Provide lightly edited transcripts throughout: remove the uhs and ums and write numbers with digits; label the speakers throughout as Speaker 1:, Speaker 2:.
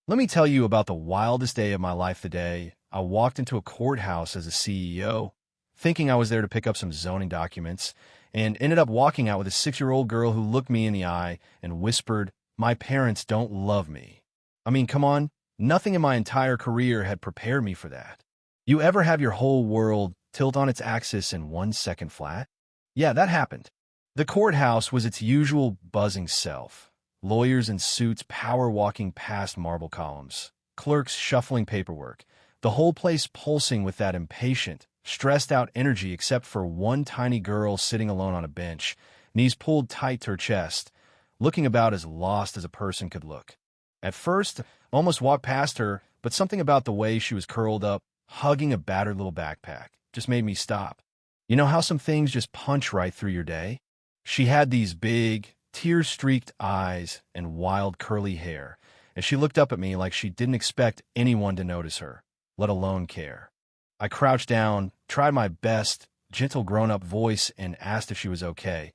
Speaker 1: Let me tell you about the wildest day of my life today. I walked into a courthouse as a CEO, thinking I was there to pick up some zoning documents, and ended up walking out with a 6-year-old girl who looked me in the eye and whispered, "My parents don't love me." I mean, come on, nothing in my entire career had prepared me for that. You ever have your whole world tilt on its axis in 1 second flat? Yeah, that happened. The courthouse was its usual buzzing self. Lawyers in suits power walking past marble columns, clerks shuffling paperwork, the whole place pulsing with that impatient, stressed out energy except for one tiny girl sitting alone on a bench, knees pulled tight to her chest, looking about as lost as a person could look. At first, I almost walked past her, but something about the way she was curled up, hugging a battered little backpack, just made me stop. You know how some things just punch right through your day? She had these big, tear-streaked eyes and wild curly hair, and she looked up at me like she didn't expect anyone to notice her, let alone care. I crouched down, tried my best, gentle grown-up voice, and asked if she was okay,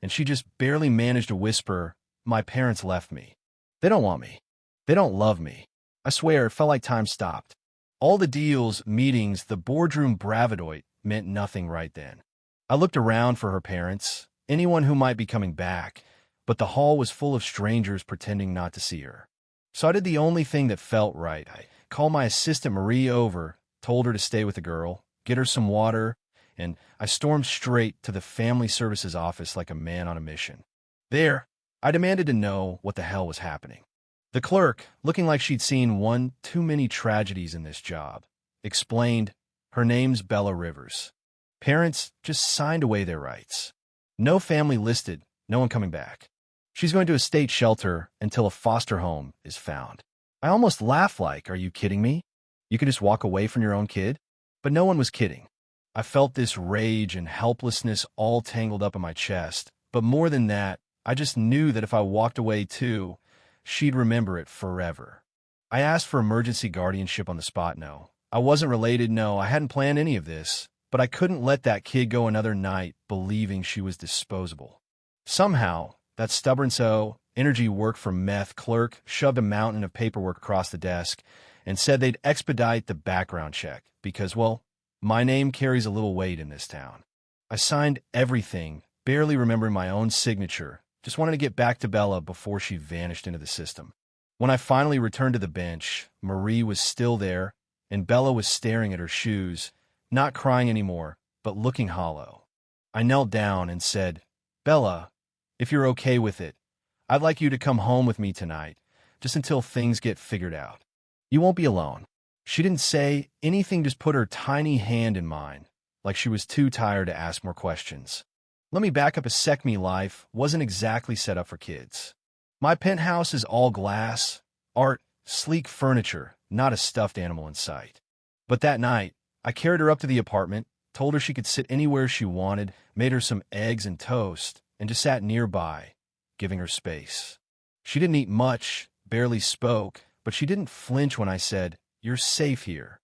Speaker 1: and she just barely managed to whisper, "My parents left me. They don't want me. They don't love me." I swear, it felt like time stopped. All the deals, meetings, the boardroom bravadoit meant nothing right then. I looked around for her parents, anyone who might be coming back, but the hall was full of strangers pretending not to see her. So I did the only thing that felt right. I called my assistant Marie over, told her to stay with the girl, get her some water, and I stormed straight to the family services office like a man on a mission. There, I demanded to know what the hell was happening. The clerk, looking like she'd seen one too many tragedies in this job, explained, "Her name's Bella Rivers. Parents just signed away their rights. No family listed, no one coming back. She's going to a state shelter until a foster home is found." I almost laughed like, "Are you kidding me? You can just walk away from your own kid?" But no one was kidding. I felt this rage and helplessness all tangled up in my chest. But more than that, I just knew that if I walked away too, she'd remember it forever. I asked for emergency guardianship on the spot. No, I wasn't related. No, I hadn't planned any of this. But I couldn't let that kid go another night believing she was disposable. Somehow, that stubborn energy work for meth clerk shoved a mountain of paperwork across the desk and said they'd expedite the background check because, well, my name carries a little weight in this town. I signed everything, barely remembering my own signature, just wanted to get back to Bella before she vanished into the system. When I finally returned to the bench, Marie was still there, and Bella was staring at her shoes, not crying anymore, but looking hollow. I knelt down and said, "Bella, if you're okay with it, I'd like you to come home with me tonight, just until things get figured out. You won't be alone." She didn't say anything, just put her tiny hand in mine, like she was too tired to ask more questions. Let me back up a sec. Me life wasn't exactly set up for kids. My penthouse is all glass, art, sleek furniture, not a stuffed animal in sight. But that night, I carried her up to the apartment, told her she could sit anywhere she wanted, made her some eggs and toast, and just sat nearby, giving her space. She didn't eat much, barely spoke, but she didn't flinch when I said, "You're safe here."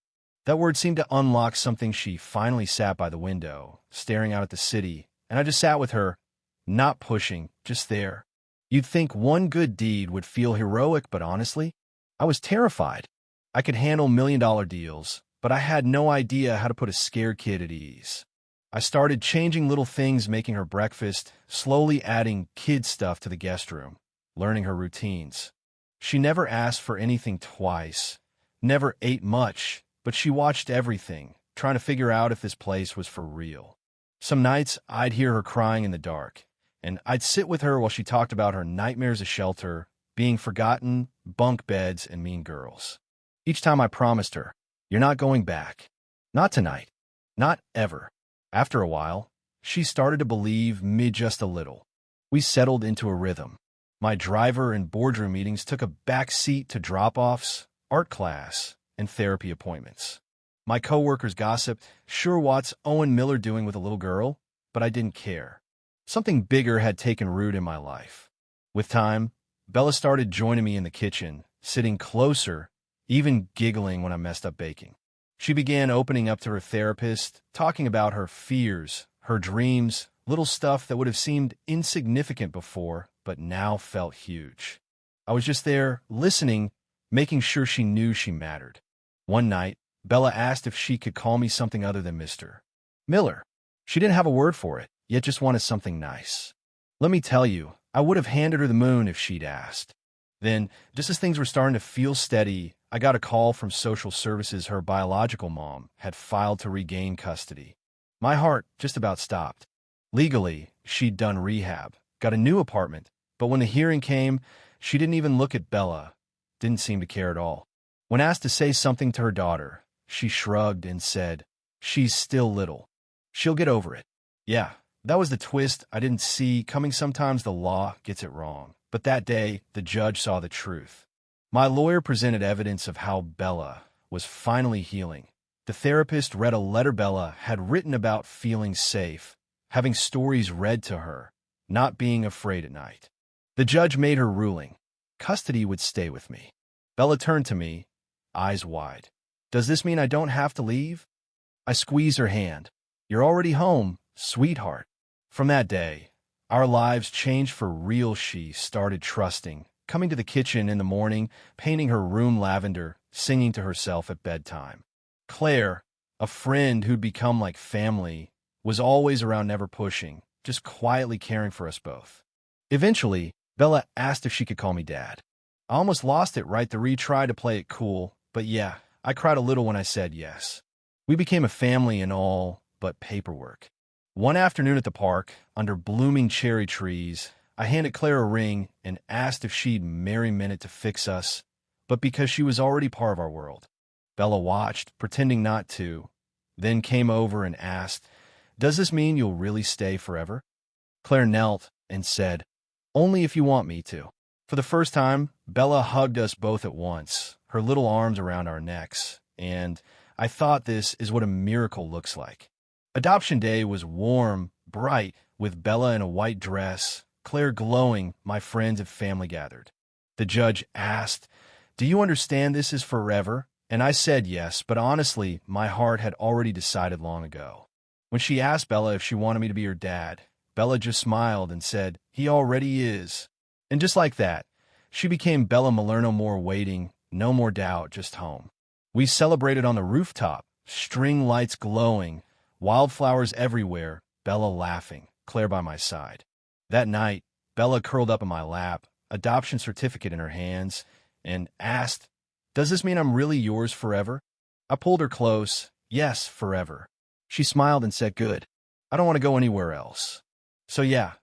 Speaker 1: That word seemed to unlock something. She finally sat by the window, staring out at the city, and I just sat with her, not pushing, just there. You'd think one good deed would feel heroic, but honestly, I was terrified. I could handle million-dollar deals, but I had no idea how to put a scared kid at ease. I started changing little things, making her breakfast, slowly adding kid stuff to the guest room, learning her routines. She never asked for anything twice, never ate much, but she watched everything, trying to figure out if this place was for real. Some nights, I'd hear her crying in the dark, and I'd sit with her while she talked about her nightmares of shelter, being forgotten, bunk beds, and mean girls. Each time I promised her, "You're not going back. Not tonight. Not ever." After a while, she started to believe me just a little. We settled into a rhythm. My driver and boardroom meetings took a back seat to drop-offs, art class, and therapy appointments. My coworkers gossiped, "Sure, what's Owen Miller doing with a little girl?" But I didn't care. Something bigger had taken root in my life. With time, Bella started joining me in the kitchen, sitting closer, even giggling when I messed up baking. She began opening up to her therapist, talking about her fears, her dreams, little stuff that would have seemed insignificant before, but now felt huge. I was just there, listening, making sure she knew she mattered. One night, Bella asked if she could call me something other than Mr. Miller. She didn't have a word for it, yet just wanted something nice. Let me tell you, I would have handed her the moon if she'd asked. Then, just as things were starting to feel steady, I got a call from social services her biological mom had filed to regain custody. My heart just about stopped. Legally, she'd done rehab, got a new apartment, but when the hearing came, she didn't even look at Bella, didn't seem to care at all. When asked to say something to her daughter, she shrugged and said, "She's still little. She'll get over it." Yeah, that was the twist I didn't see coming. Sometimes the law gets it wrong. But that day, the judge saw the truth. My lawyer presented evidence of how Bella was finally healing. The therapist read a letter Bella had written about feeling safe, having stories read to her, not being afraid at night. The judge made her ruling. Custody would stay with me. Bella turned to me, eyes wide. "Does this mean I don't have to leave?" I squeezed her hand. "You're already home, sweetheart." From that day, our lives changed for real. She started trusting, coming to the kitchen in the morning, painting her room lavender, singing to herself at bedtime. Claire, a friend who'd become like family, was always around, never pushing, just quietly caring for us both. Eventually, Bella asked if she could call me Dad. I almost lost it right there, tried to play it cool, but yeah, I cried a little when I said yes. We became a family in all but paperwork. One afternoon at the park, under blooming cherry trees, I handed Claire a ring and asked if she'd marry me to fix us, but because she was already part of our world. Bella watched, pretending not to, then came over and asked, "Does this mean you'll really stay forever?" Claire knelt and said, "Only if you want me to." For the first time, Bella hugged us both at once, her little arms around our necks, and I thought, this is what a miracle looks like. Adoption day was warm, bright, with Bella in a white dress, Claire glowing. My friends and family gathered. The judge asked, "Do you understand this is forever?" And I said yes, but honestly, my heart had already decided long ago. When she asked Bella if she wanted me to be her dad, Bella just smiled and said, "He already is." And just like that, she became Bella Miller. No more waiting, no more doubt, just home. We celebrated on the rooftop, string lights glowing, wildflowers everywhere, Bella laughing, Claire by my side. That night, Bella curled up in my lap, adoption certificate in her hands, and asked, "Does this mean I'm really yours forever?" I pulled her close. "Yes, forever." She smiled and said, "Good. I don't want to go anywhere else." So yeah,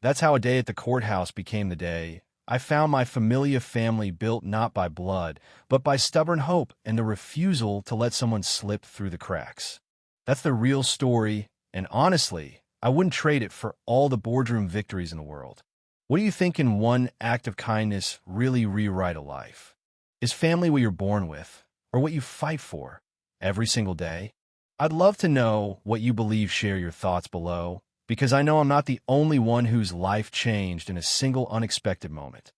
Speaker 1: that's how a day at the courthouse became the day I found my familia family, built not by blood, but by stubborn hope and the refusal to let someone slip through the cracks. That's the real story, and honestly, I wouldn't trade it for all the boardroom victories in the world. What do you think? Can one act of kindness really rewrite a life? Is family what you're born with, or what you fight for every single day? I'd love to know what you believe. Share your thoughts below, because I know I'm not the only one whose life changed in a single unexpected moment.